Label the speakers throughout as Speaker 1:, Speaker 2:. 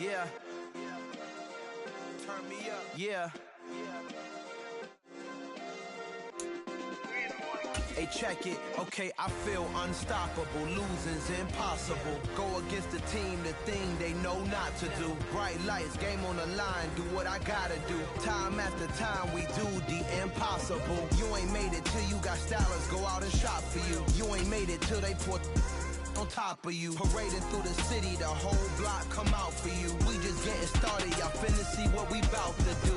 Speaker 1: Yeah. Turn me up. Yeah. Hey, check it. Okay, I feel unstoppable. Losing's impossible. Go against the team, the thing they know not to do. Bright lights, game on the line. Do what I gotta do. Time after time, we do the impossible. You ain't made it till you got stylers go out and shop for you. You ain't made it till they put on top of you. Parading through the city, the whole block come out for you. We just getting started, y'all finna see what we bout to do.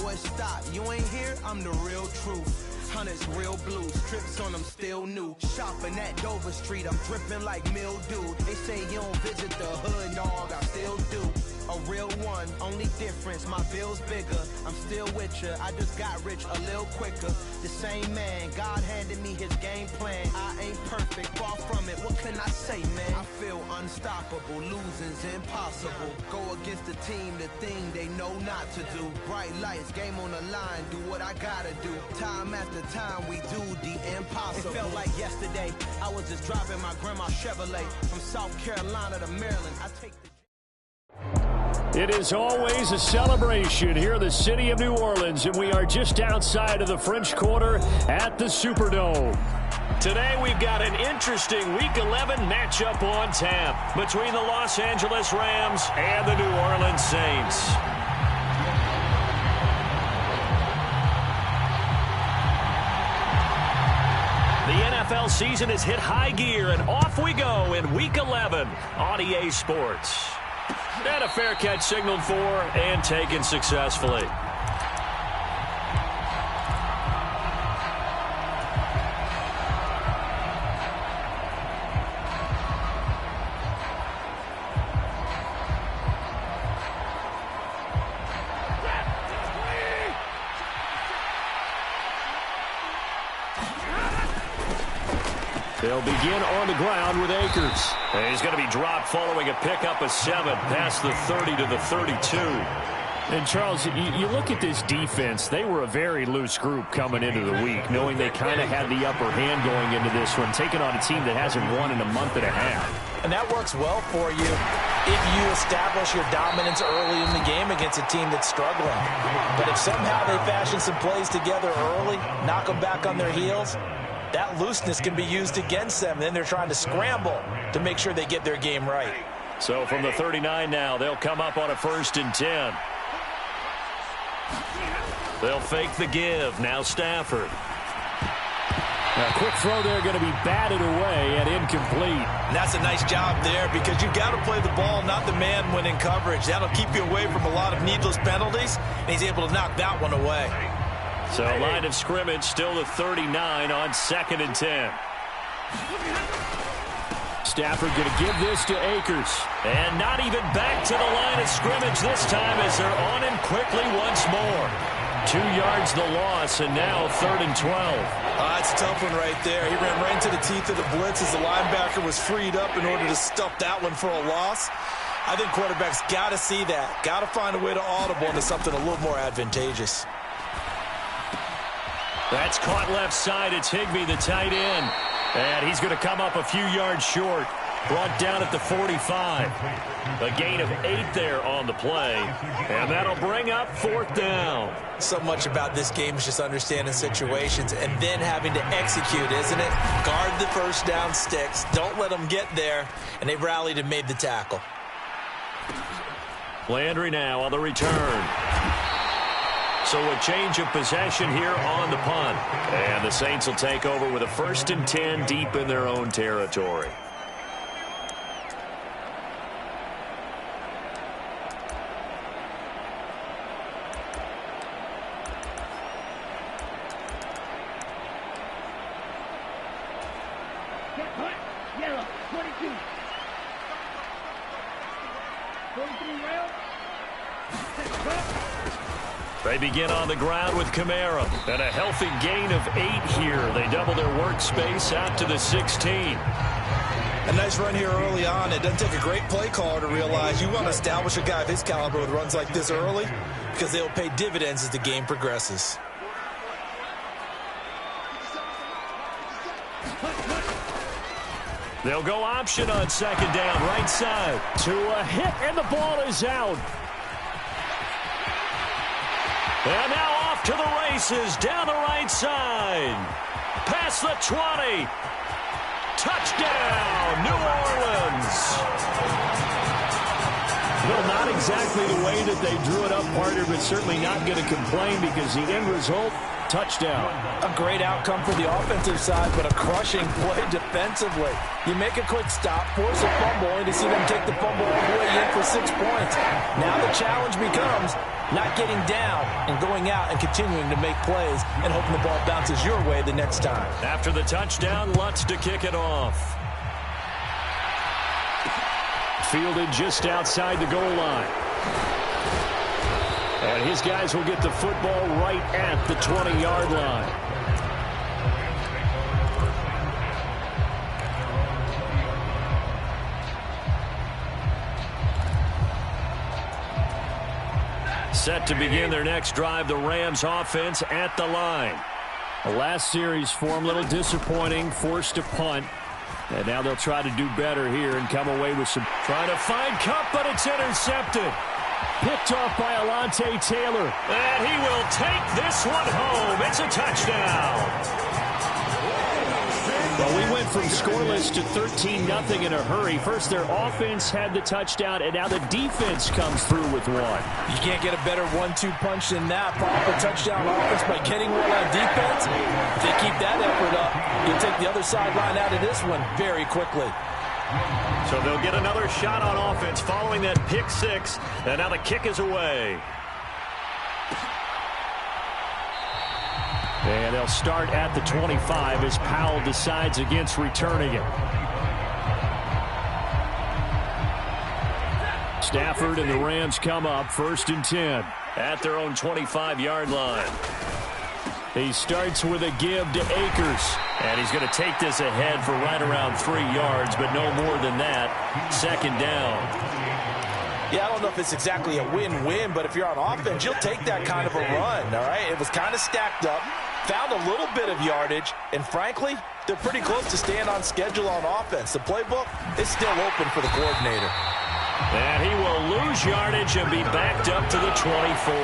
Speaker 1: Boy, stop, you ain't here, I'm the real truth. Hunters, real blue, strips on them still new. Shopping at Dover Street, I'm dripping like mildew. They say you don't visit the hood, dog, I still do. A real one, only difference, my bill's bigger. I'm still with ya, I just got rich a little quicker. The same man, God handed me his game plan. I ain't perfect, far from it, what can I say, man? I feel unstoppable, losing's impossible. Go against the team, the thing they know not to do. Bright lights, game on the line, do what I gotta do. Time after time, we do the impossible. It felt like yesterday, I was just driving my grandma's Chevrolet. From South Carolina to Maryland, I take the...
Speaker 2: It is always a celebration here in the city of New Orleans, and we are just outside of the French Quarter at the Superdome. Today we've got an interesting Week 11 matchup on tap between the Los Angeles Rams and the New Orleans Saints. The NFL season has hit high gear, and off we go in Week 11 on EA Sports. And a fair catch signaled for and taken successfully. They'll begin on the ground with Akers. And he's going to be dropped following a pickup of 7 past the 30 to the 32. And, Charles, you look at this defense, they were a very loose group coming into the week, knowing they kind of had the upper hand going into this one, taking on a team that hasn't won in a month and a half.
Speaker 3: And that works well for you if you establish your dominance early in the game against a team that's struggling. But if somehow they fashion some plays together early, knock them back on their heels, that looseness can be used against them. Then they're trying to scramble to make sure they get their game right.
Speaker 2: So from the 39 now, they'll come up on a 1st and 10. They'll fake the give. Now Stafford. A quick throw there going to be batted away and incomplete.
Speaker 3: And that's a nice job there because you've got to play the ball, not the man when in coverage. That'll keep you away from a lot of needless penalties, and he's able to knock that one away.
Speaker 2: So line of scrimmage still the 39 on 2nd and 10. Stafford going to give this to Akers. And not even back to the line of scrimmage this time as they're on him quickly once more. 2 yards the loss, and now 3rd and 12.
Speaker 3: That's a tough one right there. He ran right into the teeth of the blitz as the linebacker was freed up in order to stuff that one for a loss. I think quarterbacks got to see that. Got to find a way to audible into something a little more advantageous.
Speaker 2: That's caught left side. It's Higbee, the tight end. And he's going to come up a few yards short. Brought down at the 45. A gain of 8 there on the play. And that'll bring up 4th down.
Speaker 3: So much about this game is just understanding situations and then having to execute, isn't it? Guard the first down sticks. Don't let them get there. And they rallied and made the tackle.
Speaker 2: Landry now on the return. So a change of possession here on the punt. And the Saints will take over with a 1st and 10 deep in their own territory.
Speaker 4: Yellow, 22. 43 rail.
Speaker 2: They begin on the ground with Kamara. And a healthy gain of 8 here. They double their workspace out to the 16.
Speaker 3: A nice run here early on. It doesn't take a great play caller to realize you want to establish a guy of his caliber with runs like this early because they'll pay dividends as the game progresses.
Speaker 2: They'll go option on second down, right side. To a hit, and the ball is out. And now off to the races, down the right side. Past the 20. Touchdown, New Orleans. Well, not exactly the way that they drew it up, partner, but certainly not going to complain because the end result, touchdown.
Speaker 3: A great outcome for the offensive side, but a crushing play defensively. You make a quick stop, force a fumble, only to see them take the fumble all the way in for 6 points. Now the challenge becomes not getting down and going out and continuing to make plays and hoping the ball bounces your way the next time.
Speaker 2: After the touchdown, Lutz to kick it off. Fielded just outside the goal line. And his guys will get the football right at the 20-yard line. Set to begin their next drive, the Rams offense at the line.
Speaker 5: The last series for them, a little disappointing, forced to punt. And now they'll try to do better here and come away with some.
Speaker 2: Trying to find Cup, but it's intercepted.
Speaker 5: Picked off by Alontae Taylor.
Speaker 2: And he will take this one home. It's a touchdown.
Speaker 5: Well, we went from scoreless to 13-0 in a hurry. First, their offense had the touchdown, and now the defense comes through with one.
Speaker 3: You can't get a better 1-2 punch than that. Pop a touchdown offense by getting one on defense. If they keep that effort up, you'll take the other sideline out of this one very quickly.
Speaker 2: So they'll get another shot on offense following that pick six, and now the kick is away.
Speaker 5: And they'll start at the 25 as Powell decides against returning it. Stafford and the Rams come up 1st and 10
Speaker 2: at their own 25-yard line.
Speaker 5: He starts with a give to Akers.
Speaker 2: And he's going to take this ahead for right around 3 yards, but no more than that. 2nd down.
Speaker 3: Yeah, I don't know if it's exactly a win-win, but if you're on offense, you'll take that kind of a run, all right? It was kind of stacked up, found a little bit of yardage, and frankly, they're pretty close to staying on schedule on offense. The playbook is still open for the coordinator.
Speaker 2: And he will lose yardage and be backed up to the 24.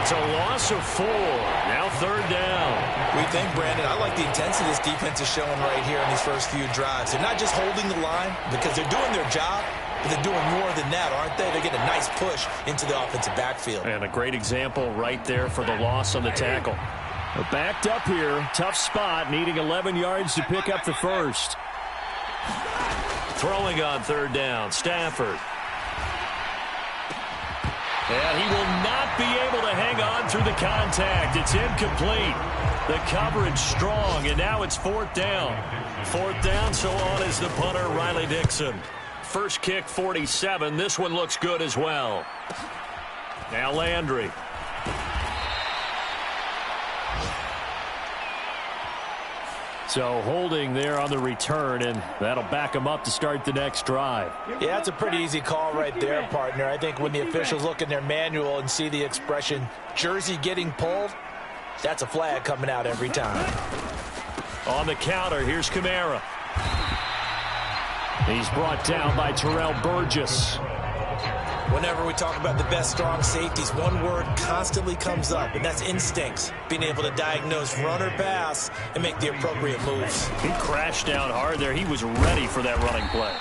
Speaker 2: It's a loss of 4. Now 3rd down.
Speaker 3: We think, Brandon, I like the intensity this defense is showing right here in these first few drives. They're not just holding the line because they're doing their job, but they're doing more than that, aren't they? They're getting a nice push into the offensive backfield.
Speaker 2: And a great example right there for the loss on the tackle.
Speaker 5: They're backed up here. Tough spot, needing 11 yards to pick up the first.
Speaker 2: Throwing on 3rd down, Stafford. And he will not be able to hang on through the contact. It's incomplete. The coverage strong, and now it's 4th down. 4th down, so on is the punter, Riley Dixon. First kick, 47. This one looks good as well. Now Landry.
Speaker 5: So holding there on the return, and that'll back them up to start the next drive.
Speaker 3: Yeah, that's a pretty easy call right there, partner. I think when the officials look in their manual and see the expression, jersey getting pulled, that's a flag coming out every time.
Speaker 2: On the counter, here's Kamara.
Speaker 5: He's brought down by Terrell Burgess.
Speaker 3: Whenever we talk about the best strong safeties, one word constantly comes up, and that's instincts. Being able to diagnose run or pass and make the appropriate moves.
Speaker 2: He crashed down hard there. He was ready for that running play.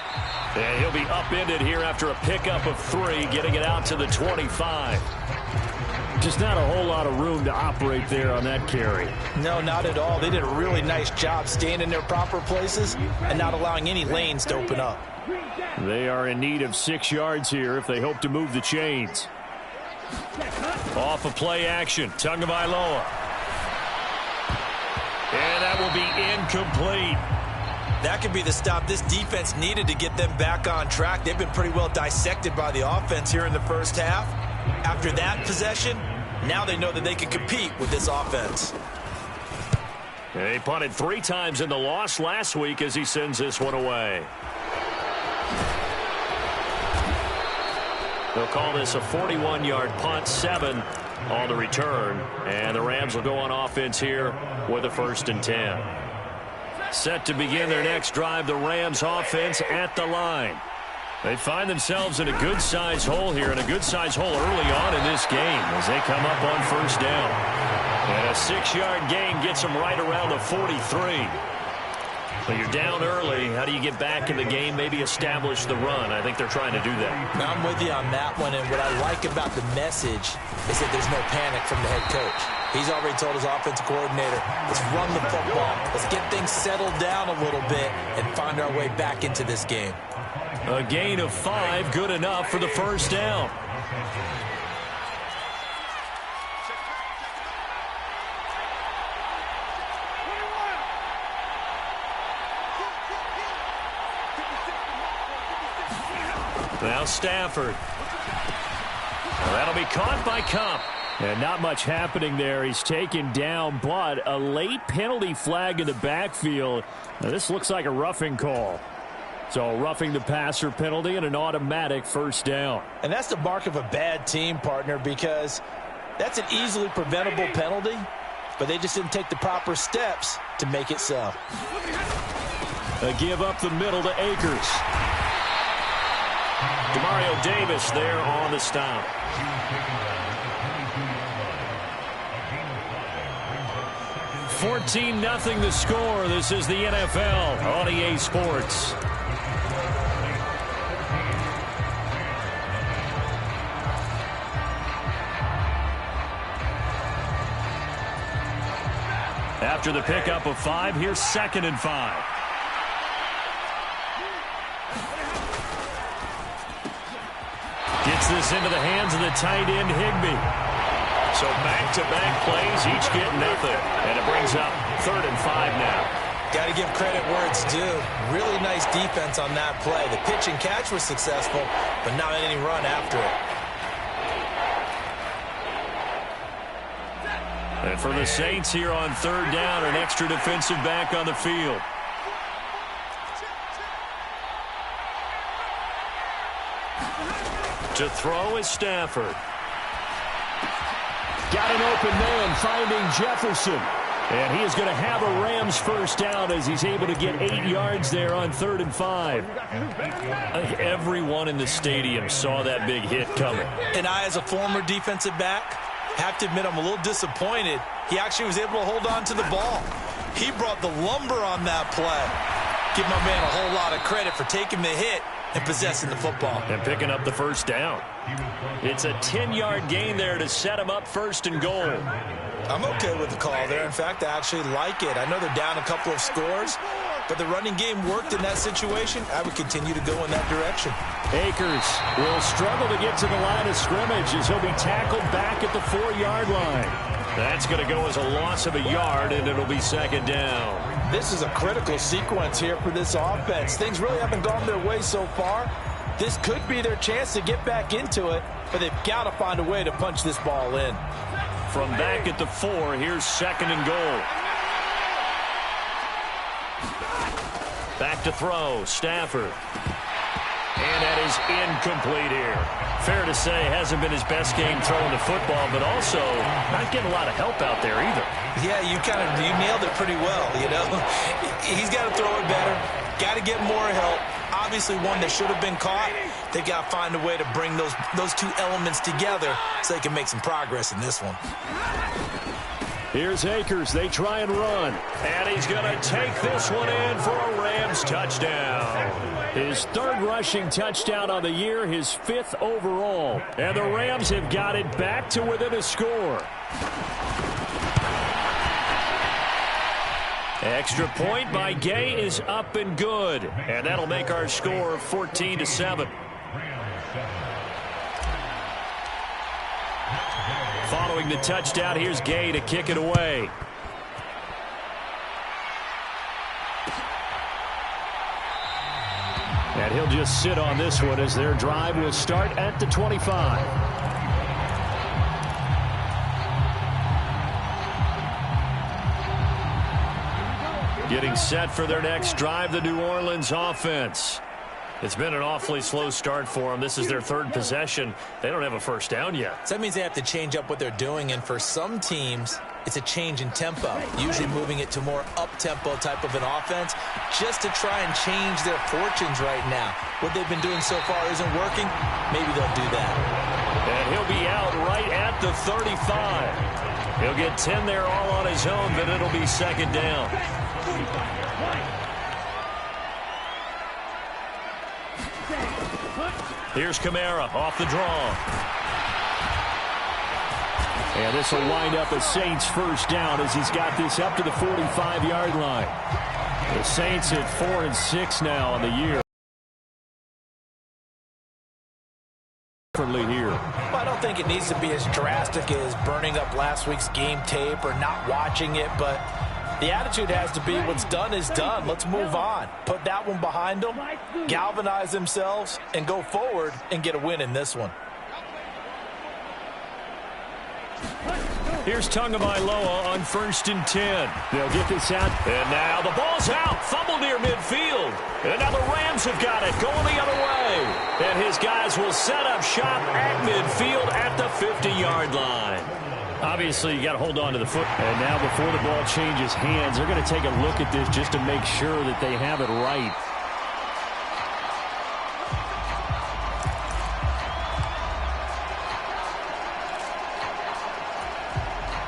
Speaker 2: And he'll be upended here after a pickup of 3, getting it out to the 25.
Speaker 5: Just not a whole lot of room to operate there on that carry.
Speaker 3: No, not at all. They did a really nice job staying in their proper places and not allowing any lanes to open up.
Speaker 5: They are in need of 6 yards here if they hope to move the chains.
Speaker 2: Off of play action, Tagovailoa. And that will be incomplete.
Speaker 3: That could be the stop this defense needed to get them back on track. They've been pretty well dissected by the offense here in the first half. After that possession, now they know that they can compete with this offense.
Speaker 2: They punted 3 times in the loss last week as he sends this one away. They'll call this a 41-yard punt, 7 on the return. And the Rams will go on offense here with a 1st and 10. Set to begin their next drive, the Rams offense at the line. They find themselves in a good-sized hole here, and a good-sized hole early on in this game as they come up on first down. And a 6-yard gain gets them right around the 43. So you're down early. How do you get back in the game, maybe establish the run? I think they're trying to do that.
Speaker 3: Now, I'm with you on that one, and what I like about the message is that there's no panic from the head coach. He's already told his offensive coordinator, let's run the football, let's get things settled down a little bit and find our way back into this game.
Speaker 2: A gain of 5, good enough for the first down. Now Stafford. That'll be caught by Cup.
Speaker 5: And not much happening there. He's taken down, but a late penalty flag in the backfield. Now, this looks like a roughing call. So roughing the passer penalty and an automatic first down.
Speaker 3: And that's the mark of a bad team, partner, because that's an easily preventable penalty, but they just didn't take the proper steps to make it so.
Speaker 2: A give up the middle to Akers. Demario Davis there on the stop. $14-0 the score. This is the NFL on EA Sports. After the pickup of 5, here's 2nd and 5. Gets this into the hands of the tight end, Higbee. So back-to-back plays, each get nothing. And it brings up 3rd and 5 now.
Speaker 3: Got to give credit where it's due. Really nice defense on that play. The pitch and catch was successful, but not any run after it.
Speaker 2: And for the Saints here on 3rd down, an extra defensive back on the field. To throw is Stafford.
Speaker 5: Got an open man, finding Jefferson. And he is going to have a Rams first down as he's able to get 8 yards there on 3rd and 5.
Speaker 2: Everyone in the stadium saw that big hit coming.
Speaker 3: And I, as a former defensive back, have to admit I'm a little disappointed. He actually was able to hold on to the ball. He brought the lumber on that play. Give my man a whole lot of credit for taking the hit and possessing the football.
Speaker 2: And picking up the first down. It's a 10-yard gain there to set him up 1st and goal.
Speaker 3: I'm okay with the call there. In fact, I actually like it. I know they're down a couple of scores, but the running game worked in that situation. I would continue to go in that direction.
Speaker 5: Akers will struggle to get to the line of scrimmage as he'll be tackled back at the 4-yard line.
Speaker 2: That's going to go as a loss of a yard, and it'll be 2nd down.
Speaker 3: This is a critical sequence here for this offense. Things really haven't gone their way so far. This could be their chance to get back into it, but they've got to find a way to punch this ball in.
Speaker 2: From back at the 4, here's 2nd and goal. Back to throw, Stafford. And that is incomplete here. Fair to say, hasn't been his best game throwing the football, but also not getting a lot of help out there either.
Speaker 3: Yeah, you nailed it pretty well, you know. He's got to throw it better, got to get more help. Obviously one that should have been caught. They got to find a way to bring those two elements together so they can make some progress in this one.
Speaker 5: Here's Akers. They try and run.
Speaker 2: And he's going to take this one in for a Rams touchdown.
Speaker 5: His 3rd rushing touchdown on the year, his 5th overall. And the Rams have got it back to within a score.
Speaker 2: Extra point by Gay is up and good. And that'll make our score 14-7. Following the touchdown, here's Gay to kick it away.
Speaker 5: And he'll just sit on this one as their drive will start at the 25.
Speaker 2: Getting set for their next drive, the New Orleans offense. It's been an awfully slow start for them. This is their 3rd possession. They don't have a first down yet.
Speaker 3: So that means they have to change up what they're doing, and for some teams, it's a change in tempo, usually moving it to more up-tempo type of an offense, just to try and change their fortunes right now. What they've been doing so far isn't working. Maybe they'll do that.
Speaker 2: And he'll be out right at the 35. He'll get 10 there all on his own, but it'll be second down. Here's Kamara off the draw.
Speaker 5: And this will wind up a Saints first down as he's got this up to the 45-yard line. The Saints at 4-6 now on the year. Here.
Speaker 3: Well, I don't think it needs to be as drastic as burning up last week's game tape or not watching it, but the attitude has to be what's done is done. Let's move on. Put that one behind them, galvanize themselves, and go forward and get a win in this one.
Speaker 2: Here's Tagovailoa on 1st and 10.
Speaker 5: They'll get this out.
Speaker 2: And now the ball's out. Fumble near midfield. And now the Rams have got it going the other way. And his guys will set up shop at midfield at the 50-yard line.
Speaker 5: Obviously, you got to hold on to the foot. And now before the ball changes hands, they're going to take a look at this just to make sure that they have it right.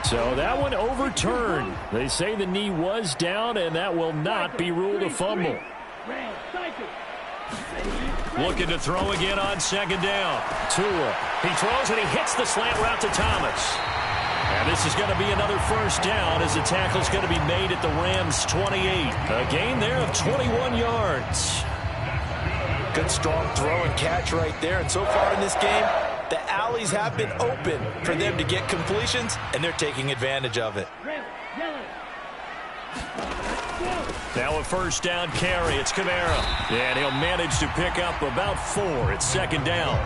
Speaker 5: So that one overturned. They say the knee was down, and that will not be ruled a fumble.
Speaker 2: Looking to throw again on second down.
Speaker 5: Tua.
Speaker 2: He throws and he hits the slant route to Thomas. And this is going to be another first down as the tackle's going to be made at the Rams' 28. A gain there of 21 yards.
Speaker 3: Good strong throw and catch right there. And so far in this game, the alleys have been open for them to get completions, and they're taking advantage of it.
Speaker 2: Now a first down carry. It's Kamara. And he'll manage to pick up about 4. It's second down.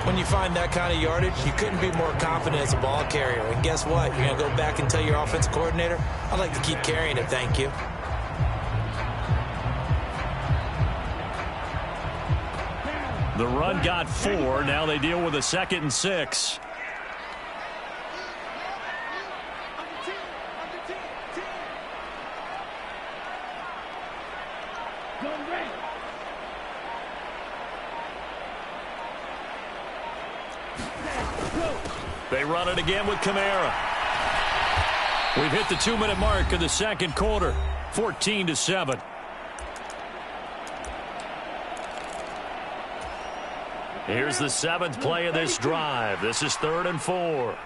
Speaker 3: When you find that kind of yardage, you couldn't be more confident as a ball carrier. And guess what? You're going to go back and tell your offensive coordinator, I'd like to keep carrying it, thank you.
Speaker 2: The run got 4. Now they deal with a 2nd and 6. They run it again with Kamara. We've hit the 2-minute mark of the second quarter. 14-7. Here's the 7th play of this drive. This is 3rd and 4.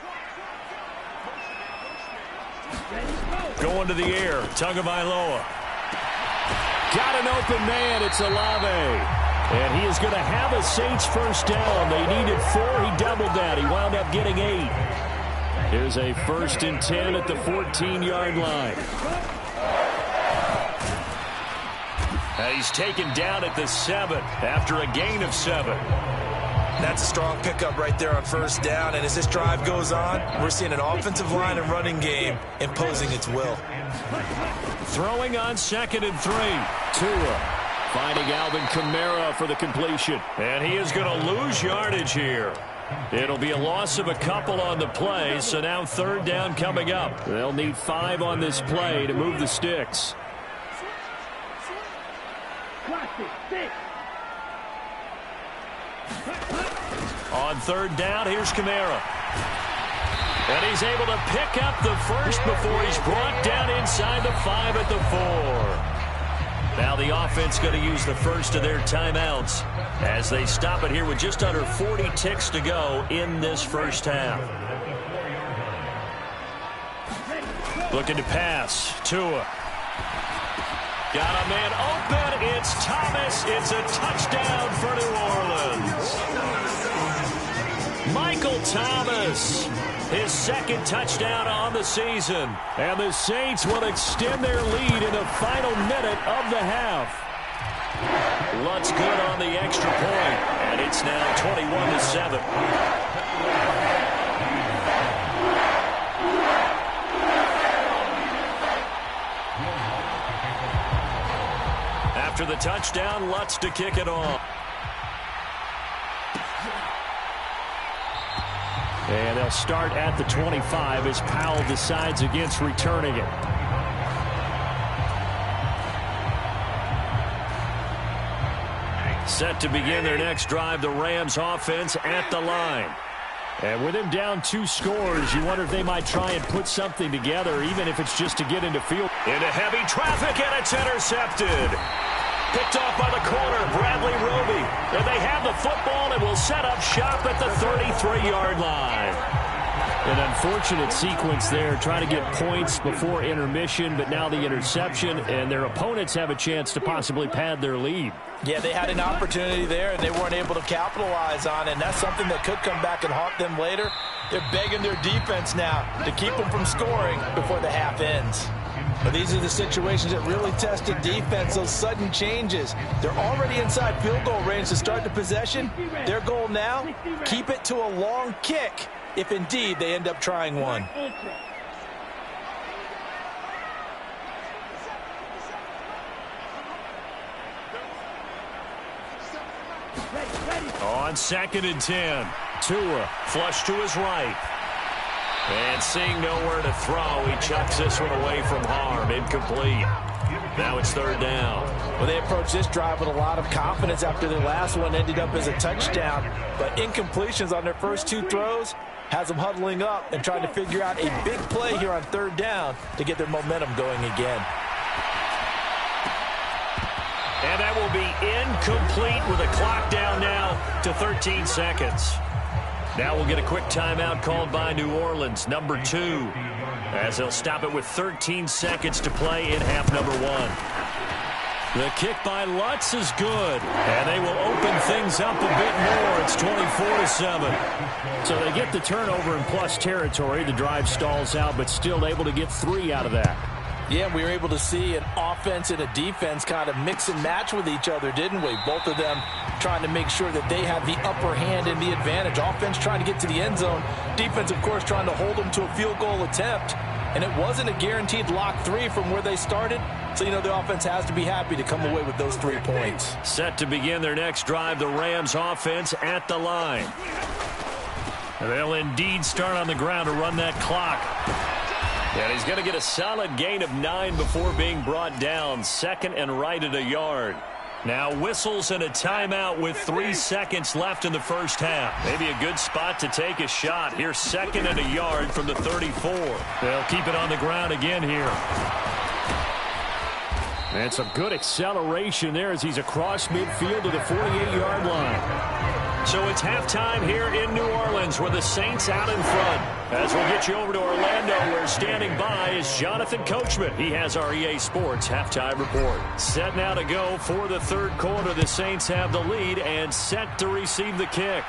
Speaker 2: Going to the air. Tagovailoa.
Speaker 5: Got an open man. It's Olave. And he is going to have a Saints first down. They needed 4. He doubled that. He wound up getting 8. Here's a 1st and 10 at the 14-yard line.
Speaker 2: He's taken down at the 7 after a gain of 7.
Speaker 3: That's a strong pickup right there on first down. And as this drive goes on, we're seeing an offensive line and running game imposing its will.
Speaker 2: Throwing on 2nd and 3.
Speaker 5: Tua finding Alvin Kamara for the completion.
Speaker 2: And he is going to lose yardage here. It'll be a loss of a couple on the play, so now 3rd down coming up.
Speaker 5: They'll need 5 on this play to move the sticks.
Speaker 2: On 3rd down, here's Kamara. And he's able to pick up the first before he's brought down inside the 5 at the 4. Now the offense going to use the first of their timeouts as they stop it here with just under 40 ticks to go in this first half. Looking to pass. Tua. Got a man open. It's Thomas. It's a touchdown for New Orleans. Michael Thomas. His 2nd touchdown on the season.
Speaker 5: And the Saints will extend their lead in the final minute of the half.
Speaker 2: Lutz good on the extra point. And it's now 21-7. After the touchdown, Lutz to kick it off.
Speaker 5: And they'll start at the 25 as Powell decides against returning it. Set to begin their next drive, the Rams offense at the line. And with him down 2 scores, you wonder if they might try and put something together, even if it's just to get into field.
Speaker 2: Into heavy traffic, and it's intercepted. Picked off by the corner, Bradley Roby. And they have the football and will set up shop at the 33-yard line.
Speaker 5: An unfortunate sequence there, trying to get points before intermission, but now the interception, and their opponents have a chance to possibly pad their lead.
Speaker 3: Yeah, they had an opportunity there, and they weren't able to capitalize on it, and that's something that could come back and haunt them later. They're begging their defense now to keep them from scoring before the half ends. But these are the situations that really test the defense, those sudden changes. They're already inside field goal range to start the possession. Their goal now, keep it to a long kick, if indeed they end up trying one.
Speaker 2: On 2nd and 10, Tua flush to his right. And seeing nowhere to throw, he chucks this one away from harm. Incomplete. Now it's 3rd down.
Speaker 3: Well, they approached this drive with a lot of confidence after their last one ended up as a touchdown. But incompletions on their first 2 throws has them huddling up and trying to figure out a big play here on 3rd down to get their momentum going again.
Speaker 2: And that will be incomplete with a clock down now to 13 seconds. Now we'll get a quick timeout called by New Orleans, number 2, as they'll stop it with 13 seconds to play in half number 1. The kick by Lutz is good, and they will open things up a bit more. It's 24-7.
Speaker 5: So they get the turnover in plus territory. The drive stalls out, but still able to get 3 out of that.
Speaker 3: Yeah, we were able to see an offense and a defense kind of mix and match with each other, didn't we? Both of them trying to make sure that they have the upper hand and the advantage. Offense trying to get to the end zone. Defense, of course, trying to hold them to a field goal attempt. And it wasn't a guaranteed lock 3 from where they started. So, you know, the offense has to be happy to come away with those 3 points.
Speaker 2: Set to begin their next drive, the Rams offense at the line. They'll indeed start on the ground to run that clock. And he's going to get a solid gain of 9 before being brought down. 2nd and right at a yard. Now whistles and a timeout with 3 seconds left in the first half. Maybe a good spot to take a shot. Here's 2nd and a yard from the 34. They'll keep it on the ground again here.
Speaker 5: And some good acceleration there as he's across midfield to the 48-yard line.
Speaker 2: So it's halftime here in New Orleans with the Saints out in front. As we'll get you over to Orlando, where standing by is Jonathan Coachman. He has our EA Sports halftime report. Set now to go for the 3rd quarter. The Saints have the lead and set to receive the kick.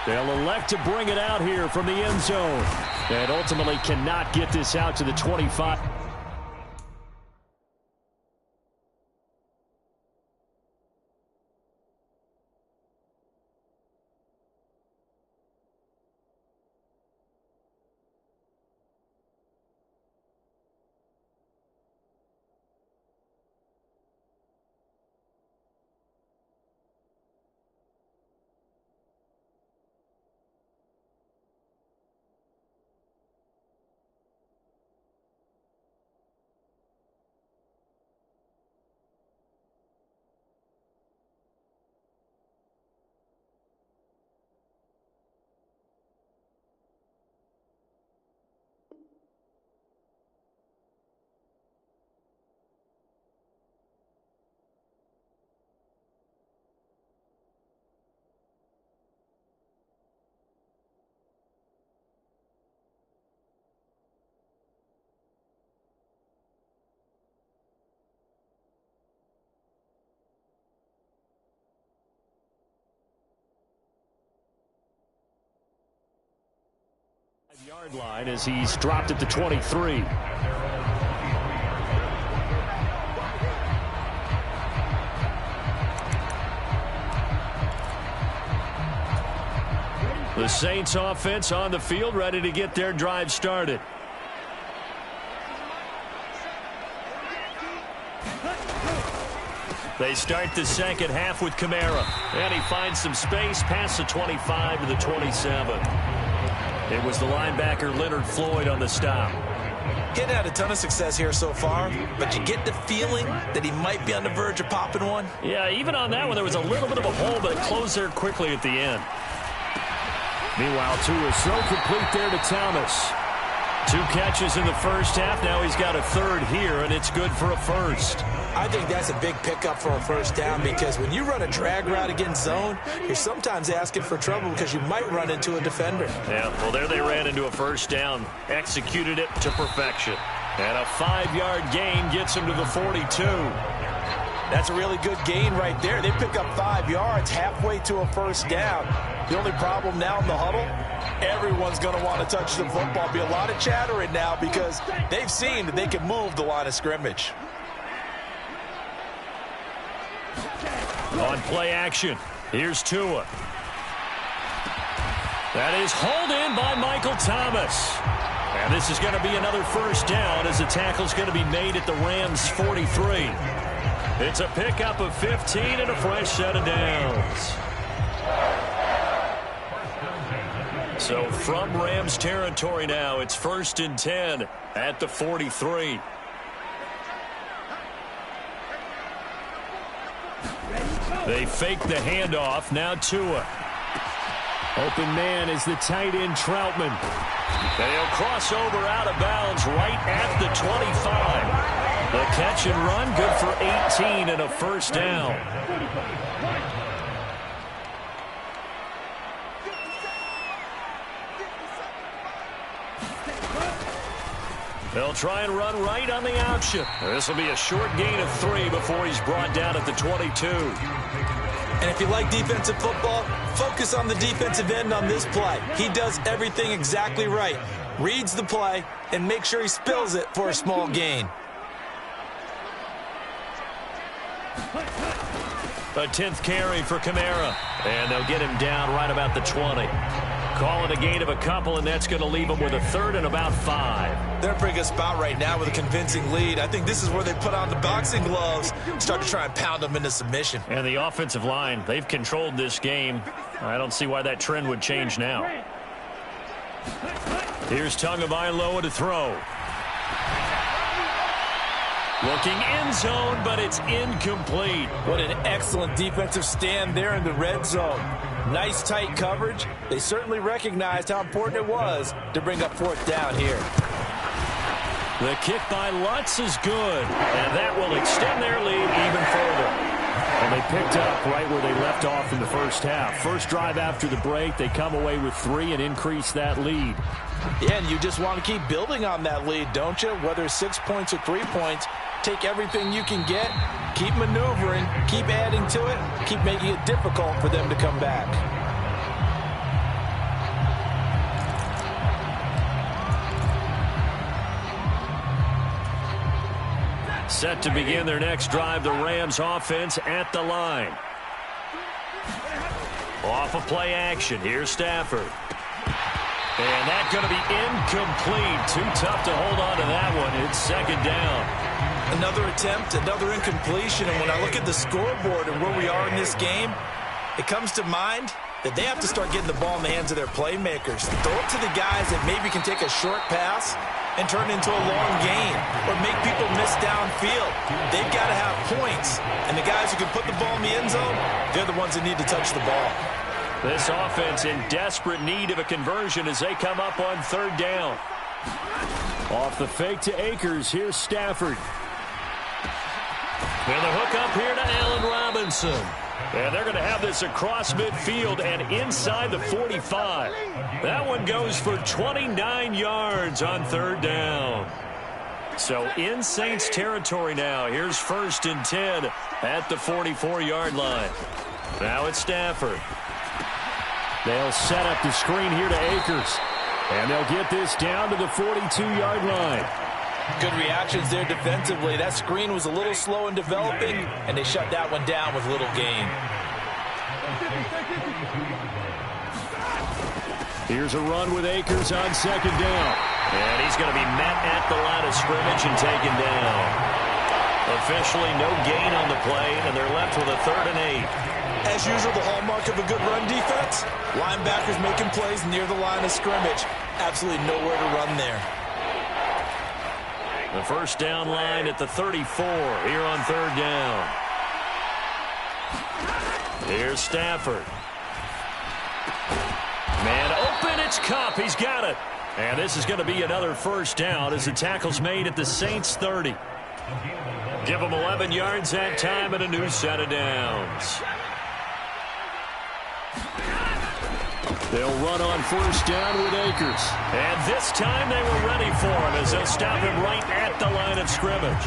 Speaker 2: They'll elect to bring it out here from the end zone. And ultimately cannot get this out to the 25. Yard line as he's dropped at the 23. The Saints offense on the field, ready to get their drive started. They start the second half with Kamara. And he finds some space past the 25 to the 27. It was the linebacker Leonard Floyd on the stop.
Speaker 3: He hadn't had a ton of success here so far, but you get the feeling that he might be on the verge of popping one.
Speaker 2: Yeah, even on that one, there was a little bit of a hole, but it closed there quickly at the end.
Speaker 5: Meanwhile, Tua so complete there to Thomas.
Speaker 2: 2 catches in the first half. Now he's got a third here, and it's good for a first.
Speaker 3: I think that's a big pickup for a first down because when you run a drag route against zone, you're sometimes asking for trouble because you might run into a defender.
Speaker 2: Yeah, well, there they ran into a first down, executed it to perfection. And a 5-yard gain gets him to the 42.
Speaker 3: That's a really good gain right there. They pick up 5 yards halfway to a first down. The only problem now in the huddle, everyone's going to want to touch the football. Be a lot of chattering now because they've seen that they can move the line of scrimmage.
Speaker 2: On play action, here's Tua. That is hauled in by Michael Thomas. And this is going to be another first down as the tackle's going to be made at the Rams' 43. It's a pickup of 15 and a fresh set of downs. So from Rams territory now, it's 1st and 10 at the 43. They fake the handoff. Now Tua.
Speaker 5: Open man is the tight end Troutman.
Speaker 2: They'll cross over out of bounds right at the 25. The catch and run, good for 18 and a first down. They'll try and run right on the option. This will be a short gain of 3 before he's brought down at the 22.
Speaker 3: And if you like defensive football, focus on the defensive end on this play. He does everything exactly right. Reads the play and makes sure he spills it for a small gain.
Speaker 2: A 10th carry for Kamara. And they'll get him down right about the 20. Call it a gain of a couple, and that's going to leave them with a 3rd and about 5.
Speaker 3: They're in a pretty good spot right now with a convincing lead. I think this is where they put on the boxing gloves, start to try and pound them into submission.
Speaker 2: And the offensive line, they've controlled this game. I don't see why that trend would change now. Here's Tagovailoa to throw. Looking end zone, but it's incomplete.
Speaker 3: What an excellent defensive stand there in the red zone. Nice tight coverage. They certainly recognized how important it was to bring up 4th down here.
Speaker 2: The kick by Lutz is good, and that will extend their lead even further.
Speaker 5: And they picked up right where they left off in the first half. First drive after the break, they come away with 3 and increase that lead.
Speaker 3: Yeah, and you just want to keep building on that lead, don't you? Whether it's 6 points or 3 points, take everything you can get, keep maneuvering, keep adding to it, keep making it difficult for them to come back.
Speaker 2: Set to begin their next drive, the Rams offense at the line. Off of play action, here's Stafford. And that's going to be incomplete. Too tough to hold on to that one. It's 2nd down.
Speaker 3: Another attempt, another incompletion, and when I look at the scoreboard and where we are in this game, it comes to mind that they have to start getting the ball in the hands of their playmakers. Throw it to the guys that maybe can take a short pass and turn it into a long gain or make people miss downfield. They've got to have points, and the guys who can put the ball in the end zone, they're the ones that need to touch the ball.
Speaker 2: This offense in desperate need of a conversion as they come up on 3rd down.
Speaker 5: Off the fake to Akers, here's Stafford.
Speaker 2: And the hook up here to Allen Robinson. And they're going to have this across midfield and inside the 45. That one goes for 29 yards on 3rd down. So in Saints territory now. Here's 1st and 10 at the 44-yard line. Now it's Stafford.
Speaker 5: They'll set up the screen here to Akers. And they'll get this down to the 42-yard line.
Speaker 3: Good reactions there defensively. That screen was a little slow in developing, and they shut that one down with little gain.
Speaker 5: Here's a run with Akers on 2nd down.
Speaker 2: And he's going to be met at the line of scrimmage and taken down. Officially no gain on the play, and they're left with a 3rd and 8.
Speaker 3: As usual, the hallmark of a good run defense, linebackers making plays near the line of scrimmage. Absolutely nowhere to run there.
Speaker 2: The first down line at the 34 here on 3rd down. Here's Stafford. Man open, it's Kupp. He's got it. And this is going to be another first down as the tackle's made at the Saints 30. Give them 11 yards that time and a new set of downs. They'll run on first down with Akers. And this time they were ready for him as they'll stop him right at the line of scrimmage.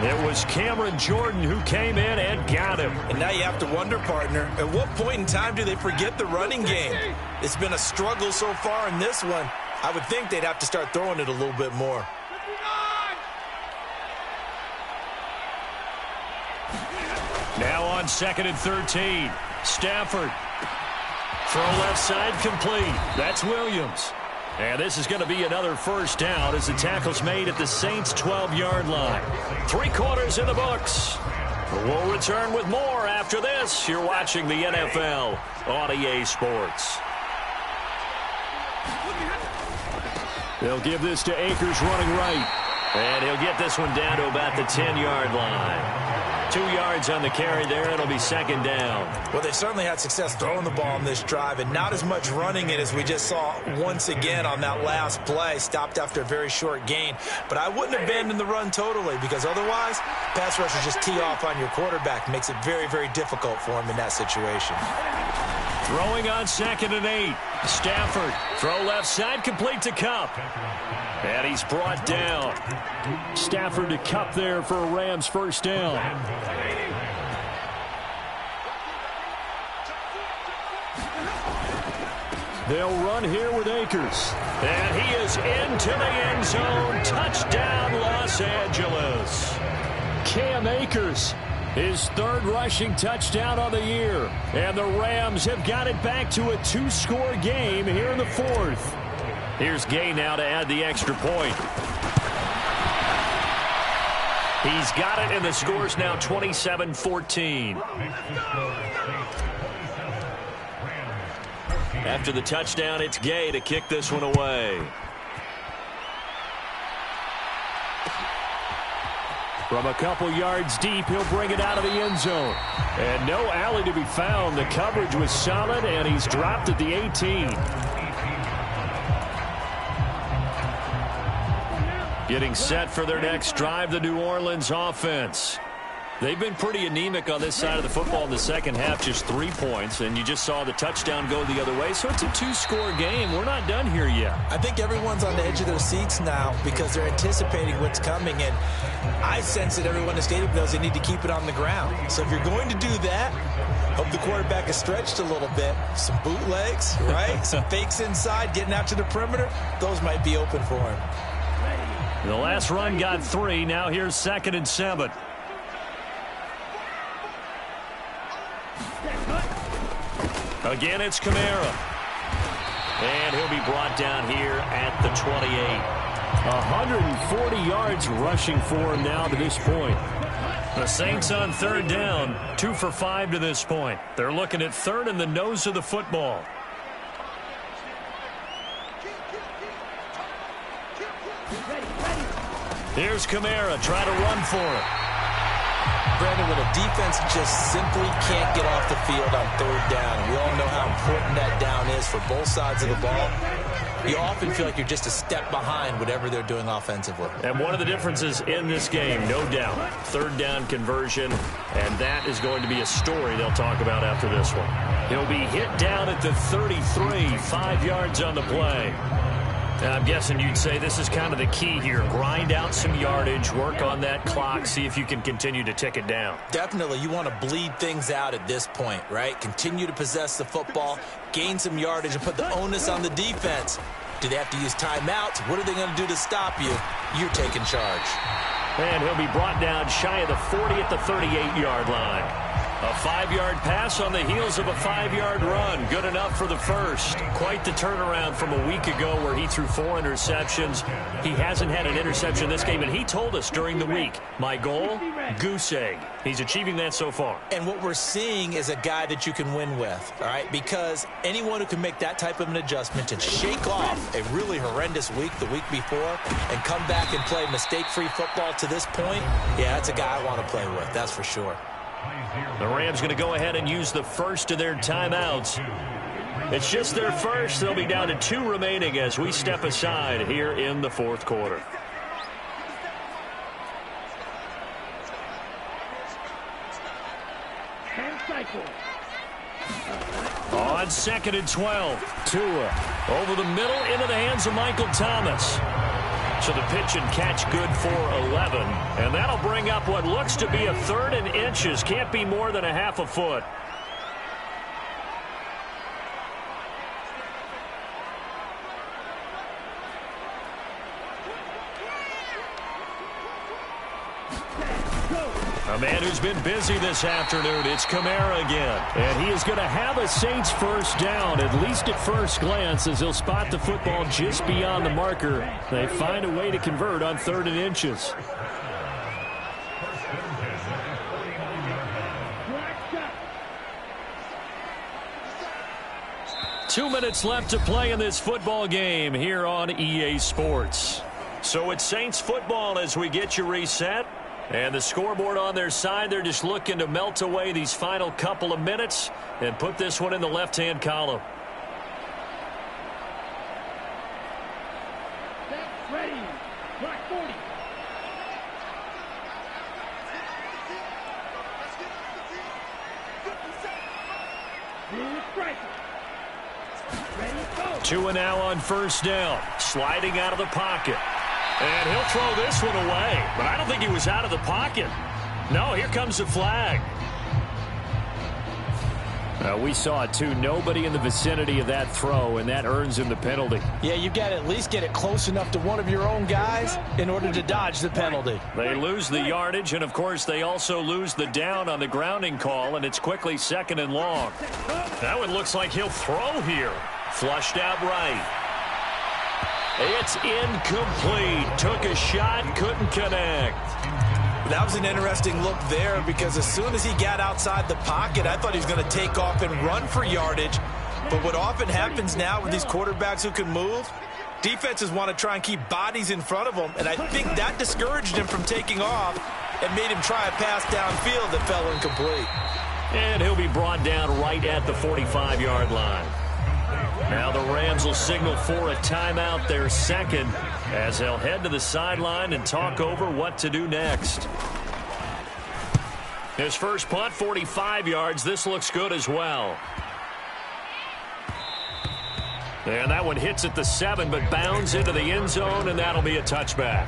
Speaker 2: It was Cameron Jordan who came in and got him.
Speaker 3: And now you have to wonder, partner, at what point in time do they forget the running game? It's been a struggle so far in this one. I would think they'd have to start throwing it a little bit more.
Speaker 2: Now on 2nd and 13. Stafford. Throw left side complete. That's Williams. And this is going to be another first down as the tackle's made at the Saints' 12-yard line. 3 quarters in the books. We'll return with more after this. You're watching the NFL on EA Sports. They'll give this to Akers running right. And he'll get this one down to about the 10-yard line. 2 yards on the carry there. It'll be 2nd down.
Speaker 3: Well, they certainly had success throwing the ball on this drive and not as much running it as we just saw once again on that last play. Stopped after a very short gain. But I wouldn't abandon the run totally because otherwise, pass rushers just tee off on your quarterback. Makes it very, very difficult for him in that situation.
Speaker 2: Throwing on 2nd and 8. Stafford. Throw left side complete to Kupp. And he's brought down. Stafford to Kupp there for a Rams first down. They'll run here with Akers. And he is into the end zone. Touchdown, Los Angeles. Cam Akers, his 3rd rushing touchdown on the year. And the Rams have got it back to a 2-score game here in the 4th. Here's Gay now to add the extra point. He's got it, and the score's now 27-14. After the touchdown, it's Gay to kick this one away. From a couple yards deep, he'll bring it out of the end zone. And no alley to be found. The coverage was solid, and he's dropped at the 18. Getting set for their next drive, the New Orleans offense. They've been pretty anemic on this side of the football in the second half, just 3 points, and you just saw the touchdown go the other way, so it's a 2-score game. We're not done here yet.
Speaker 3: I think everyone's on the edge of their seats now because they're anticipating what's coming, and I sense that everyone in the stadium knows they need to keep it on the ground. So if you're going to do that, hope the quarterback is stretched a little bit. Some bootlegs, right? Some fakes inside, getting out to the perimeter. Those might be open for him.
Speaker 2: The last run got 3. Now here's 2nd and 7. Again, it's Kamara. And he'll be brought down here at the 28. 140 yards rushing for him now to this point. The Saints on 3rd down, 2 for 5 to this point. They're looking at 3rd in the nose of the football. Here's Kamara, try to run for it.
Speaker 3: Brandon, when a defense just simply can't get off the field on 3rd down, we all know how important that down is for both sides of the ball. You often feel like you're just a step behind whatever they're doing offensively.
Speaker 2: And one of the differences in this game, no doubt, 3rd down conversion, and that is going to be a story they'll talk about after this one. He'll be hit down at the 33, 5 yards on the play. I'm guessing you'd say this is kind of the key here. Grind out some yardage, work on that clock, see if you can continue to tick it down.
Speaker 3: Definitely. You want to bleed things out at this point, right? Continue to possess the football, gain some yardage, and put the onus on the defense. Do they have to use timeouts? What are they going to do to stop you? You're taking charge.
Speaker 2: And he'll be brought down shy of the 40 at the 38-yard line. A 5-yard pass on the heels of a 5-yard run. Good enough for the first. Quite the turnaround from a week ago where he threw 4 interceptions. He hasn't had an interception this game, and he told us during the week, my goal, goose egg. He's achieving that so far.
Speaker 3: And what we're seeing is a guy that you can win with, all right? Because anyone who can make that type of an adjustment and shake off a really horrendous week the week before and come back and play mistake-free football to this point, yeah, that's a guy I want to play with, that's for sure.
Speaker 2: The Rams going to go ahead and use the first of their timeouts. It's just their first. They'll be down to 2 remaining as we step aside here in the fourth quarter. On 2nd and 12. Tua over the middle into the hands of Michael Thomas. So the pitch and catch good for 11. And that'll bring up what looks to be a 3rd and inches. Can't be more than a half a foot. A man who's been busy this afternoon, it's Kamara again.
Speaker 5: And he is going to have a Saints first down, at least at first glance, as he'll spot the football just beyond the marker. They find a way to convert on 3rd and inches. Two minutes left to play in this football game here on EA Sports.
Speaker 2: So it's Saints football as we get you reset. And the scoreboard on their side, they're just looking to melt away these final couple of minutes and put this one in the left-hand column.
Speaker 4: Ready. Clock 40.
Speaker 2: Tua now on first down, sliding out of the pocket. And he'll throw this one away, but I don't think he was out of the pocket. No, here comes the flag.
Speaker 5: We saw it, too. Nobody in the vicinity of that throw, and that earns him the penalty.
Speaker 3: Yeah, you've got to at least get it close enough to one of your own guys in order to dodge the penalty.
Speaker 2: They lose the yardage, and, of course, they also lose the down on the grounding call, and it's quickly 2nd and long. That one looks like he'll throw here. Flushed out right. It's incomplete. Took a shot, couldn't connect.
Speaker 3: That was an interesting look there because as soon as he got outside the pocket, I thought he was going to take off and run for yardage. But what often happens now with these quarterbacks who can move, defenses want to try and keep bodies in front of them, and I think that discouraged him from taking off and made him try a pass downfield that fell incomplete.
Speaker 2: And he'll be brought down right at the 45-yard line. Now the Rams will signal for a timeout, their second, as they'll head to the sideline and talk over what to do next. His first punt, 45 yards. This looks good as well. And that one hits at the 7, but bounds into the end zone, and that'll be a touchback.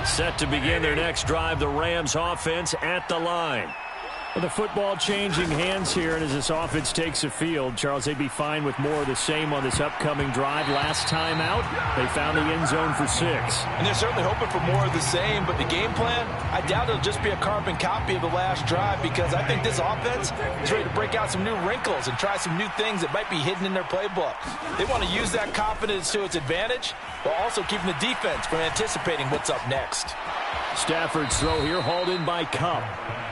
Speaker 2: Set to begin their next drive, the Rams offense at the line.
Speaker 5: The football changing hands here, and as this offense takes the field, Charles, they'd be fine with more of the same on this upcoming drive. Last time out, they found the end zone for 6.
Speaker 3: And they're certainly hoping for more of the same, but the game plan, I doubt it'll just be a carbon copy of the last drive because I think this offense is ready to break out some new wrinkles and try some new things that might be hidden in their playbook. They want to use that confidence to its advantage, while also keeping the defense from anticipating what's up next.
Speaker 5: Stafford's throw here hauled in by Cup.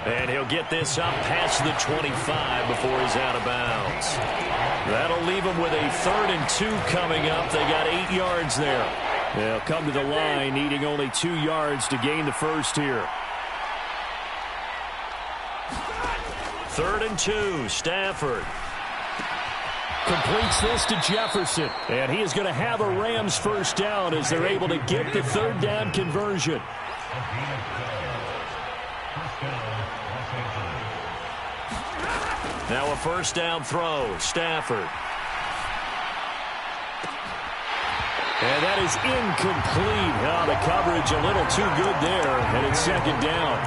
Speaker 2: And he'll get this up past the 25 before he's out of bounds. That'll leave him with a 3rd and 2 coming up. They got 8 yards there.
Speaker 5: They'll come to the line, needing only 2 yards to gain the first here.
Speaker 2: 3rd and 2, Stafford.
Speaker 5: Completes this to Jefferson. And he is going to have a Rams first down as they're able to get the 3rd down conversion.
Speaker 2: Now a first down throw, Stafford.
Speaker 5: And that is incomplete. The coverage a little too good there, and it's 2nd down.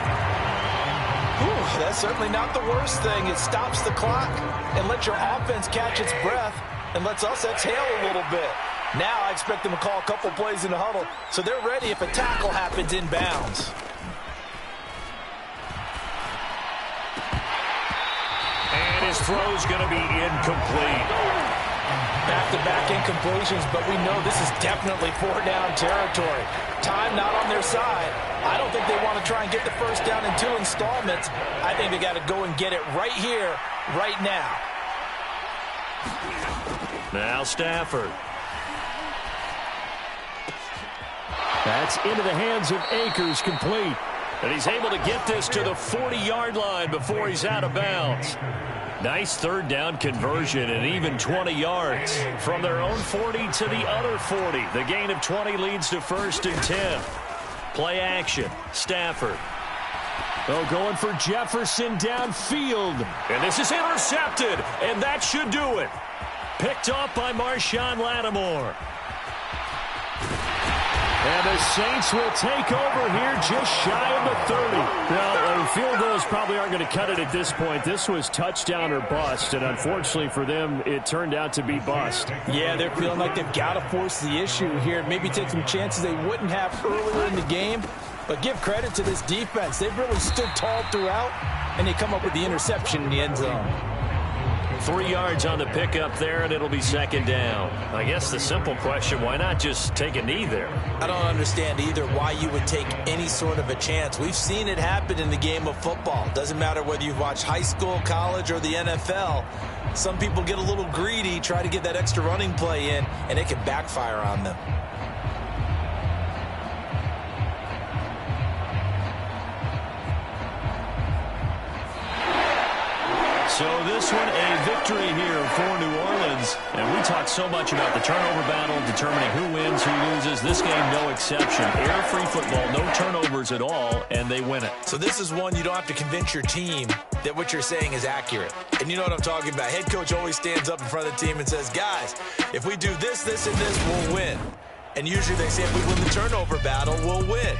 Speaker 3: Whew, that's certainly not the worst thing. It stops the clock and lets your offense catch its breath and lets us exhale a little bit. Now I expect them to call a couple plays in the huddle, so they're ready if a tackle happens inbounds.
Speaker 2: And his throw's going to be incomplete.
Speaker 3: Back-to-back incompletions, but we know this is definitely four-down territory. Time not on their side. I don't think they want to try and get the first down in 2 installments. I think they got to go and get it right here, right now.
Speaker 2: Now Stafford.
Speaker 5: That's into the hands of Akers, complete.
Speaker 2: And he's able to get this to the 40-yard line before he's out of bounds. Nice third down conversion and even 20 yards. From their own 40 to the other 40. The gain of 20 leads to 1st and 10. Play action. Stafford.
Speaker 5: Oh, going for Jefferson downfield.
Speaker 2: And this is intercepted. And that should do it. Picked up by Marshawn Lattimore.
Speaker 5: And the Saints will take over here just shy of the 30. Now, field goals probably aren't going to cut it at this point. This was touchdown or bust, and unfortunately for them, it turned out to be bust.
Speaker 3: Yeah, they're feeling like they've got to force the issue here. Maybe take some chances they wouldn't have earlier in the game. But give credit to this defense. They've really stood tall throughout, and they come up with the interception in the end zone.
Speaker 2: 3 yards on the pickup there, and it'll be 2nd down. I guess the simple question, why not just take a knee there?
Speaker 3: I don't understand either why you would take any sort of a chance. We've seen it happen in the game of football. Doesn't matter whether you've watched high school, college, or the NFL. Some people get a little greedy, try to get that extra running play in, and it can backfire on them.
Speaker 2: So this one, a victory here for New Orleans. And we talked so much about the turnover battle, determining who wins, who loses. This game, no exception. Air-free football, no turnovers at all, and they win it.
Speaker 3: So this is one you don't have to convince your team that what you're saying is accurate. And you know what I'm talking about. Head coach always stands up in front of the team and says, guys, if we do this, this, and this, we'll win. And usually they say if we win the turnover battle, we'll win.